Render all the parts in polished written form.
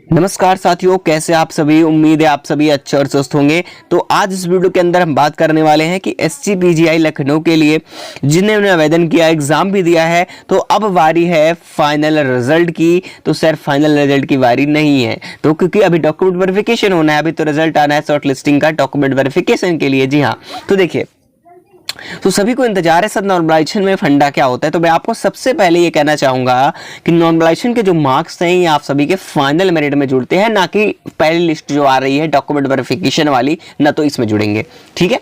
नमस्कार साथियों, कैसे आप सभी। उम्मीद है आप सभी अच्छे और स्वस्थ होंगे। तो आज इस वीडियो के अंदर हम बात करने वाले हैं कि SGPGI लखनऊ के लिए जिन्होंने आवेदन किया, एग्जाम भी दिया है, तो अब बारी है फाइनल रिजल्ट की। तो सर फाइनल रिजल्ट की बारी नहीं है, तो क्योंकि अभी डॉक्यूमेंट वेरिफिकेशन होना है, अभी तो रिजल्ट आना है शॉर्ट लिस्टिंग का डॉक्यूमेंट वेरिफिकेशन के लिए। जी हाँ, तो देखिए, तो सभी को इंतजार है सर नॉर्मलाइजेशन में फंडा क्या होता है। तो मैं आपको सबसे पहले ये कहना चाहूंगा कि नॉर्मलाइजेशन के जो मार्क्स हैं ये आप सभी के फाइनल मेरिट में जुड़ते हैं, ना कि पहली लिस्ट जो आ रही है डॉक्यूमेंट वेरिफिकेशन वाली, ना तो इसमें जुड़ेंगे। ठीक है,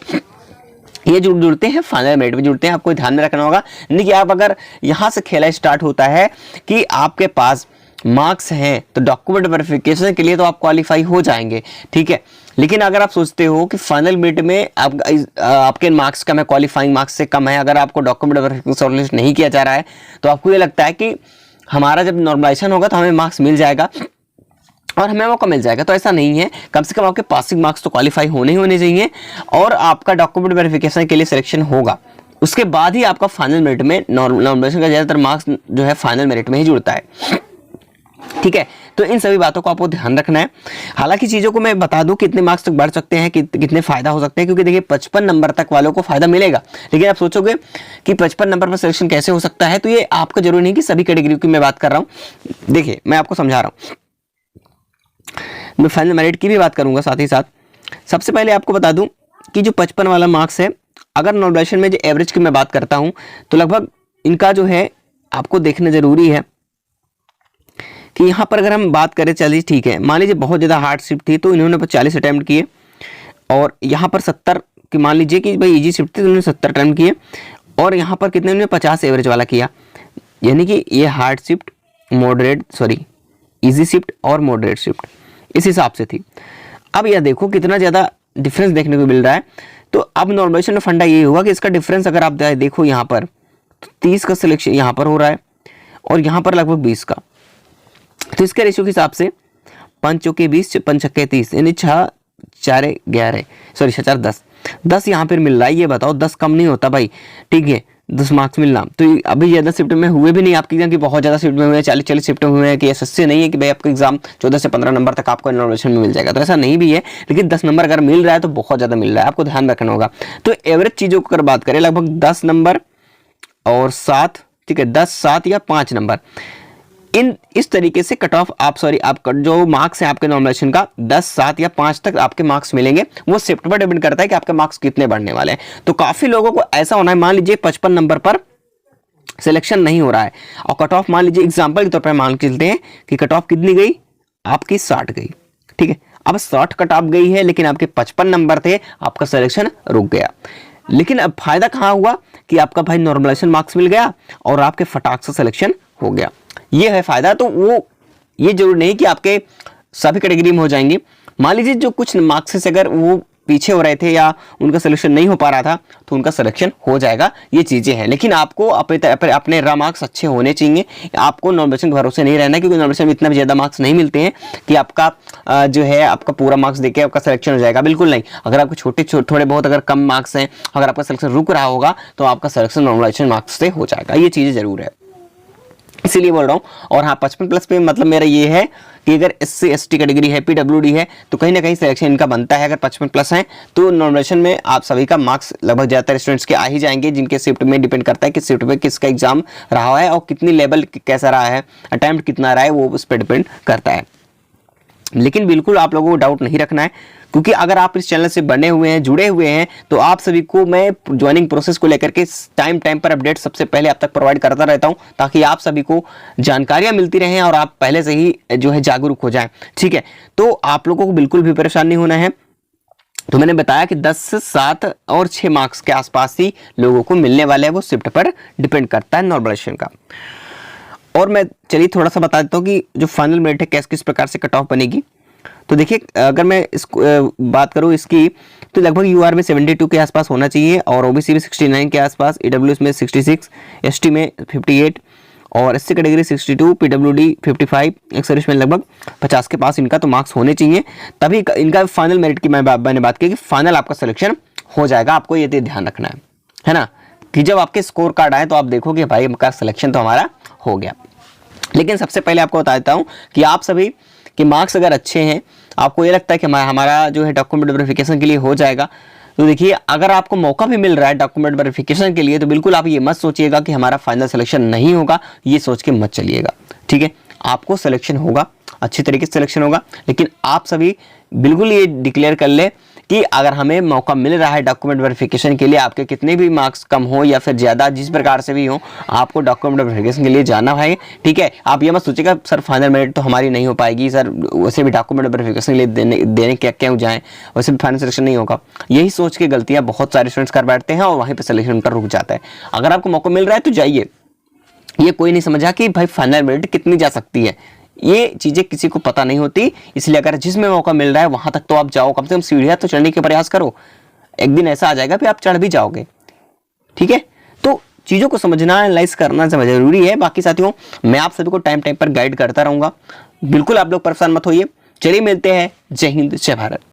ये जुड़ते हैं फाइनल मेरिट में जुड़ते हैं। आपको ध्यान में रखना होगा, नहीं कि आप अगर यहां से खेला स्टार्ट होता है कि आपके पास मार्क्स हैं तो डॉक्यूमेंट वेरिफिकेशन के लिए तो आप क्वालिफाई हो जाएंगे। ठीक है, लेकिन अगर आप सोचते हो कि फाइनल मेरिट में आपके मार्क्स कम है, क्वालिफाइंग मार्क्स से कम है, अगर आपको डॉक्यूमेंट वेरिफिकेशन नहीं किया जा रहा है, तो आपको ये लगता है कि हमारा जब नॉर्मलाइजेशन होगा तो हमें मार्क्स मिल जाएगा और हमें मौका मिल जाएगा। तो ऐसा नहीं है, कम से कम आपके पासिंग मार्क्स तो क्वालिफाई होने चाहिए और आपका डॉक्यूमेंट वेरिफिकेशन के लिए सिलेक्शन होगा। उसके बाद ही आपका फाइनल मेरिट में नॉर्मलाइजेशन का ज्यादातर मार्क्स जो है फाइनल मेरिट में ही जुड़ता है। ठीक है, तो इन सभी बातों को आपको ध्यान रखना है। हालांकि चीजों को मैं बता दूं कितने मार्क्स तक बढ़ सकते हैं, कितने फायदा हो सकते हैं, क्योंकि देखिए 55 नंबर तक वालों को फायदा मिलेगा। लेकिन आप सोचोगे कि 55 नंबर पर सिलेक्शन कैसे हो सकता है, तो ये आपको जरूरी नहीं कि सभी कैटेगरी की मैं बात कर रहा हूं। देखिए, मैं आपको समझा रहा हूं, मैं फाइनल मेरिट की भी बात करूंगा साथ ही साथ। सबसे पहले आपको बता दूं कि जो 55 वाला मार्क्स है, अगर नॉर्मलाइजेशन में जो एवरेज की मैं बात करता हूं, तो लगभग इनका जो है आपको देखना जरूरी है कि यहाँ पर अगर हम बात करें, चलिए ठीक है, मान लीजिए बहुत ज़्यादा हार्ड शिफ्ट थी तो इन्होंने 40 अटैम्प्ट किए, और यहाँ पर 70 की मान लीजिए कि भाई इजी शिफ्ट थी तो इन्होंने 70 अटैम्प्ट किए, और यहाँ पर कितने उन्होंने 50 एवरेज वाला किया। यानी कि ये हार्ड शिफ्ट, इजी शिफ्ट और मॉडरेट शिफ्ट इस हिसाब से थी। अब यह देखो कितना ज़्यादा डिफरेंस देखने को मिल रहा है। तो अब नॉर्मलाइजेशन में फंडा ये हुआ कि इसका डिफरेंस अगर आप देखो यहाँ पर, तो 30 का सिलेक्शन यहाँ पर हो रहा है और यहाँ पर लगभग 20 का। तो इसके रेशियो के हिसाब से 5 चौके 20, 5 छक्के 30, यानी 6 4 11, सॉरी 6 4 10 यहाँ पर मिल रहा है। ये बताओ 10 कम नहीं होता भाई। ठीक है, 10 मार्क्स मिलना, तो अभी ज़्यादा शिफ्ट में हुए भी नहीं आपके एग्जाम की, बहुत ज़्यादा शिफ्ट में हुए हैं, 40 शिफ्ट में हुए हैं, कि ऐसे नहीं है कि भाई आपका एग्जाम 14 से 15 नंबर तक आपको नॉर्मलाइजेशन में मिल जाएगा, तो ऐसा नहीं भी है। लेकिन 10 नंबर अगर मिल रहा है तो बहुत ज़्यादा मिल रहा है, आपको ध्यान रखना होगा। तो एवरेज चीज़ों को अगर बात करें, लगभग 10 नंबर और 7, ठीक है, 10, 7 या 5 नंबर, इस तरीके से कट ऑफ आपका जो मार्क्स है आपके नॉर्मलाइजेशन का 10, 7 या 5 तक आपके मार्क्स मिलेंगे। वो शिफ्ट पर डिपेंड करता है कि आपके मार्क्स कितने बढ़ने वाले हैं। तो काफी लोगों को ऐसा होना है, मान लीजिए 55 नंबर पर सिलेक्शन नहीं हो रहा है और कट ऑफ मान लीजिए एग्जाम्पल के तौर पर मान के चलते हैं कि कट ऑफ कितनी गई आपकी, 60 गई। ठीक है, अब 60 कट ऑफ गई है, लेकिन आपके 55 नंबर थे, आपका सिलेक्शन रुक गया। लेकिन अब फायदा कहां हुआ कि आपका भाई नॉर्मलाइजेशन मार्क्स मिल गया और आपके फटाक से सिलेक्शन हो गया। ये है फायदा। तो वो ये जरूर नहीं कि आपके सभी कैटेगरी में हो जाएंगे। मान लीजिए जो कुछ मार्क्स से अगर वो पीछे हो रहे थे या उनका सिलेक्शन नहीं हो पा रहा था, तो उनका सिलेक्शन हो जाएगा। ये चीजें हैं, लेकिन आपको अपने मार्क्स अच्छे होने चाहिए। आपको नॉर्मलाइजेशन के भरोसे नहीं रहना, क्योंकि नॉर्मलाइजेशन में इतना भी ज्यादा मार्क्स नहीं मिलते हैं कि आपका जो है आपका पूरा मार्क्स देके आपका सिलेक्शन हो जाएगा। बिल्कुल नहीं। अगर आपको थोड़े बहुत अगर कम मार्क्स हैं, अगर आपका सिलेक्शन रुक रहा होगा, तो आपका सिलेक्शन नॉर्मलाइजेशन मार्क्स से हो जाएगा। ये चीजें जरूर है, इसीलिए बोल रहा हूं। और हाँ, 55 प्लस पे मतलब मेरा ये है कि अगर SC ST कैटेगरी है, PWD है, तो कहीं ना कहीं सिलेक्शन इनका बनता है। अगर 55 प्लस है तो नॉर्मलाइजेशन में आप सभी का मार्क्स लगभग ज़्यादातर स्टूडेंट्स के आ ही जाएंगे, जिनके शिफ्ट में डिपेंड करता है कि शिफ्ट में किसका एग्जाम रहा है और कितनी लेवल कैसा रहा है, अटैम्प्ट कितना रहा है, वो उस पर डिपेंड करता है। लेकिन बिल्कुल आप लोगों को डाउट नहीं रखना है, क्योंकि अगर आप इस चैनल से बने हुए हैं, जुड़े हुए हैं, तो आप सभी को मैं ज्वाइनिंग प्रोसेस को लेकर के टाइम पर अपडेट सबसे पहले आप तक प्रोवाइड करता रहता हूं, ताकि आप सभी को जानकारियां मिलती रहें और आप पहले से ही जो है जागरूक हो जाएं। ठीक है, तो आप लोगों को बिल्कुल भी परेशान नहीं होना है। तो मैंने बताया कि 10, 7 और 6 मार्क्स के आसपास ही लोगों को मिलने वाले हैं, वो शिफ्ट पर डिपेंड करता है नॉर्मलाइजेशन का। और मैं चलिए थोड़ा सा बता देता हूँ कि जो फाइनल मेरिट है किस प्रकार से कट ऑफ बनेगी। तो देखिए, अगर मैं इसको बात करूँ इसकी, तो लगभग UR में 72 के आसपास होना चाहिए, और OBC में 69 के आसपास, EWS में 66, ST में 58 और SC category 62, PWD 55, ex service में लगभग 50 के पास इनका तो मार्क्स होने चाहिए। तभी इनका फाइनल मेरिट की मैंने बात की कि फाइनल आपका सिलेक्शन हो जाएगा। आपको ये ध्यान रखना है ना, कि जब आपके स्कोर कार्ड आए तो आप देखो कि भाई आपका सिलेक्शन तो हमारा हो गया। लेकिन सबसे पहले आपको बता देता हूं कि आप सभी कि मार्क्स अगर अच्छे हैं, आपको ये लगता है कि हमारा जो है डॉक्यूमेंट वेरिफिकेशन के लिए हो जाएगा, तो देखिए अगर आपको मौका भी मिल रहा है डॉक्यूमेंट वेरिफिकेशन के लिए, तो बिल्कुल आप ये मत सोचिएगा कि हमारा फाइनल सिलेक्शन नहीं होगा, ये सोच के मत चलिएगा। ठीक है, आपको सिलेक्शन होगा, अच्छी तरीके से सिलेक्शन होगा, लेकिन आप सभी बिल्कुल ये डिक्लेयर कर ले कि अगर हमें मौका मिल रहा है डॉक्यूमेंट वेरिफिकेशन के लिए, आपके कितने भी मार्क्स कम हो या फिर ज़्यादा, जिस प्रकार से भी हो, आपको डॉक्यूमेंट वेरिफिकेशन के लिए जाना है। ठीक है, आप ये मत सोचिएगा सर फाइनल मेरिट तो हमारी नहीं हो पाएगी सर, वैसे भी डॉक्यूमेंट वेरिफिकेशन के लिए देने क्या क्यों जाएँ, वैसे भी फाइनल सिलेक्शन नहीं होगा। यही सोच के गलतियाँ बहुत सारे स्टूडेंट्स कर बैठते हैं और वहीं पर सिलेक्शन उनका रुक जाता है। अगर आपको मौका मिल रहा है तो जाइए, ये कोई नहीं समझा कि भाई फाइनल मेरिट कितनी जा सकती है, ये चीजें किसी को पता नहीं होती। इसलिए अगर जिसमें मौका मिल रहा है वहां तक तो आप जाओ, कम से कम सीढ़ियां तो चढ़ने के प्रयास करो। एक दिन ऐसा आ जाएगा कि आप चढ़ भी जाओगे। ठीक है, तो चीजों को समझना, एनालाइज करना जरूरी है। बाकी साथियों, मैं आप सभी को टाइम टाइम पर गाइड करता रहूंगा, बिल्कुल आप लोग परेशान मत होइए। चलिए मिलते हैं, जय हिंद जय भारत।